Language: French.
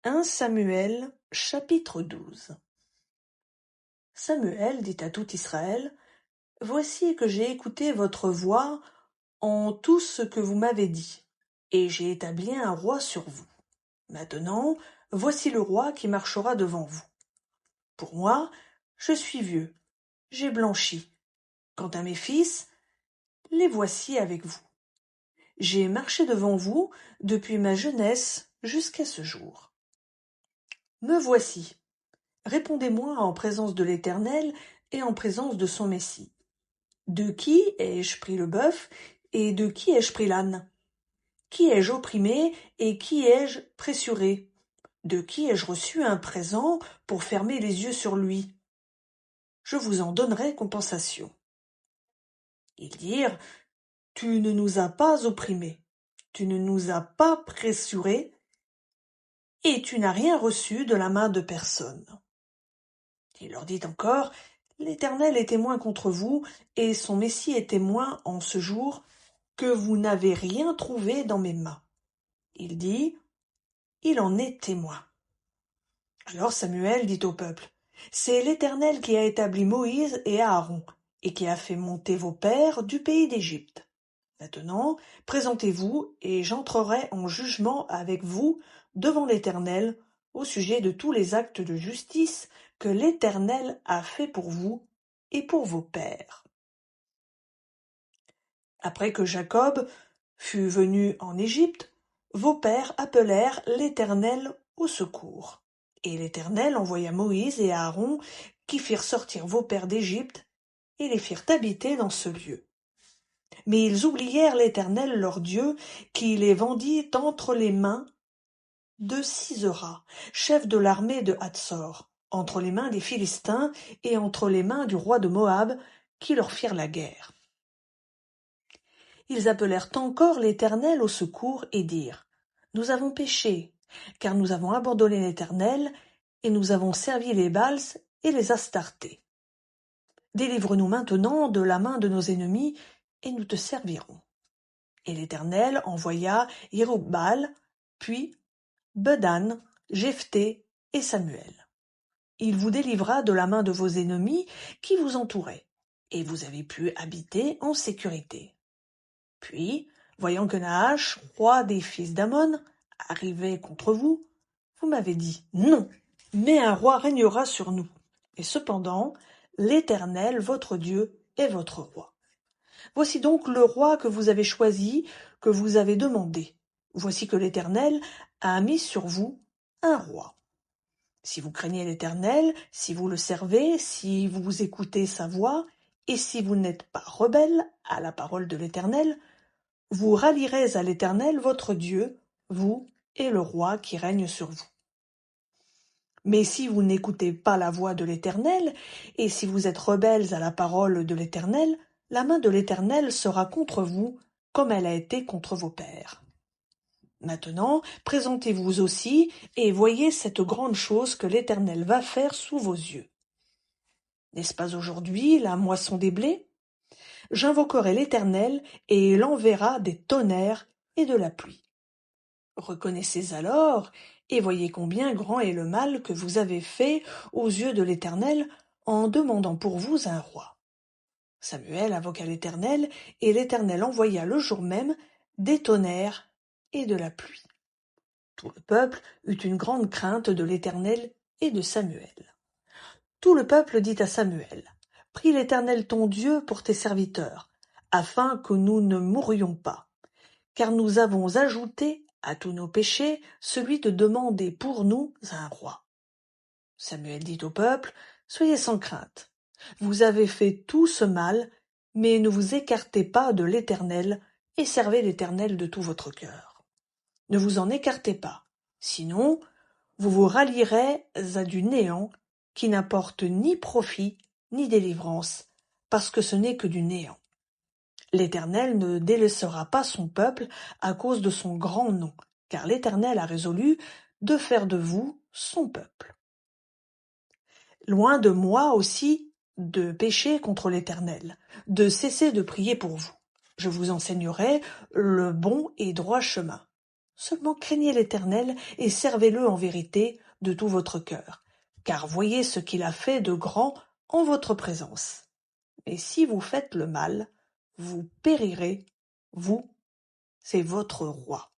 1 Samuel, chapitre 12. Samuel dit à tout Israël, « Voici que j'ai écouté votre voix en tout ce que vous m'avez dit, et j'ai établi un roi sur vous. Maintenant, voici le roi qui marchera devant vous. Pour moi, je suis vieux, j'ai blanchi. Quant à mes fils, les voici avec vous. J'ai marché devant vous depuis ma jeunesse jusqu'à ce jour. Me voici. Répondez-moi en présence de l'Éternel et en présence de son Messie. De qui ai-je pris le bœuf et de qui ai-je pris l'âne? Qui ai-je opprimé et qui ai-je pressuré? De qui ai-je reçu un présent pour fermer les yeux sur lui? Je vous en donnerai compensation. Ils dirent, tu ne nous as pas opprimés, tu ne nous as pas pressurés, et tu n'as rien reçu de la main de personne. Il leur dit encore, l'Éternel est témoin contre vous, et son Messie est témoin en ce jour, que vous n'avez rien trouvé dans mes mains. Il dit, il en est témoin. Alors Samuel dit au peuple, c'est l'Éternel qui a établi Moïse et Aaron, et qui a fait monter vos pères du pays d'Égypte. Maintenant, présentez-vous, et j'entrerai en jugement avec vous devant l'Éternel au sujet de tous les actes de justice que l'Éternel a fait pour vous et pour vos pères. Après que Jacob fut venu en Égypte, vos pères appelèrent l'Éternel au secours. Et l'Éternel envoya Moïse et Aaron qui firent sortir vos pères d'Égypte et les firent habiter dans ce lieu. Mais ils oublièrent l'Éternel leur Dieu, qui les vendit entre les mains de Sisera, chef de l'armée de Hatsor, entre les mains des Philistins et entre les mains du roi de Moab, qui leur firent la guerre. Ils appelèrent encore l'Éternel au secours et dirent, « Nous avons péché, car nous avons abandonné l'Éternel, et nous avons servi les Baals et les Astartés. Délivre-nous maintenant de la main de nos ennemis, et nous te servirons. » Et l'Éternel envoya Yérub-Baal, puis Bedan, Jephthé et Samuel. Il vous délivra de la main de vos ennemis qui vous entouraient, et vous avez pu habiter en sécurité. Puis, voyant que Nahash, roi des fils d'Ammon, arrivait contre vous, vous m'avez dit, non, mais un roi régnera sur nous. Et cependant, l'Éternel, votre Dieu, est votre roi. Voici donc le roi que vous avez choisi, que vous avez demandé. Voici que l'Éternel a mis sur vous un roi. Si vous craignez l'Éternel, si vous le servez, si vous écoutez sa voix, et si vous n'êtes pas rebelles à la parole de l'Éternel, vous rallierez à l'Éternel votre Dieu, vous et le roi qui règne sur vous. Mais si vous n'écoutez pas la voix de l'Éternel, et si vous êtes rebelles à la parole de l'Éternel, la main de l'Éternel sera contre vous, comme elle a été contre vos pères. Maintenant, présentez-vous aussi, et voyez cette grande chose que l'Éternel va faire sous vos yeux. N'est-ce pas aujourd'hui la moisson des blés? J'invoquerai l'Éternel, et il enverra des tonnerres et de la pluie. Reconnaissez alors, et voyez combien grand est le mal que vous avez fait aux yeux de l'Éternel en demandant pour vous un roi. Samuel invoqua l'Éternel, et l'Éternel envoya le jour même des tonnerres et de la pluie. Tout le peuple eut une grande crainte de l'Éternel et de Samuel. Tout le peuple dit à Samuel, « Prie l'Éternel ton Dieu pour tes serviteurs, afin que nous ne mourions pas, car nous avons ajouté à tous nos péchés celui de demander pour nous un roi. » Samuel dit au peuple, « Soyez sans crainte. Vous avez fait tout ce mal, mais ne vous écartez pas de l'Éternel et servez l'Éternel de tout votre cœur. Ne vous en écartez pas, sinon vous vous rallierez à du néant qui n'apporte ni profit ni délivrance, parce que ce n'est que du néant. L'Éternel ne délaissera pas son peuple à cause de son grand nom, car l'Éternel a résolu de faire de vous son peuple. Loin de moi aussi de pécher contre l'Éternel, de cesser de prier pour vous. Je vous enseignerai le bon et droit chemin. Seulement craignez l'Éternel et servez-le en vérité de tout votre cœur, car voyez ce qu'il a fait de grand en votre présence. Et si vous faites le mal, vous périrez, vous, c'est votre roi.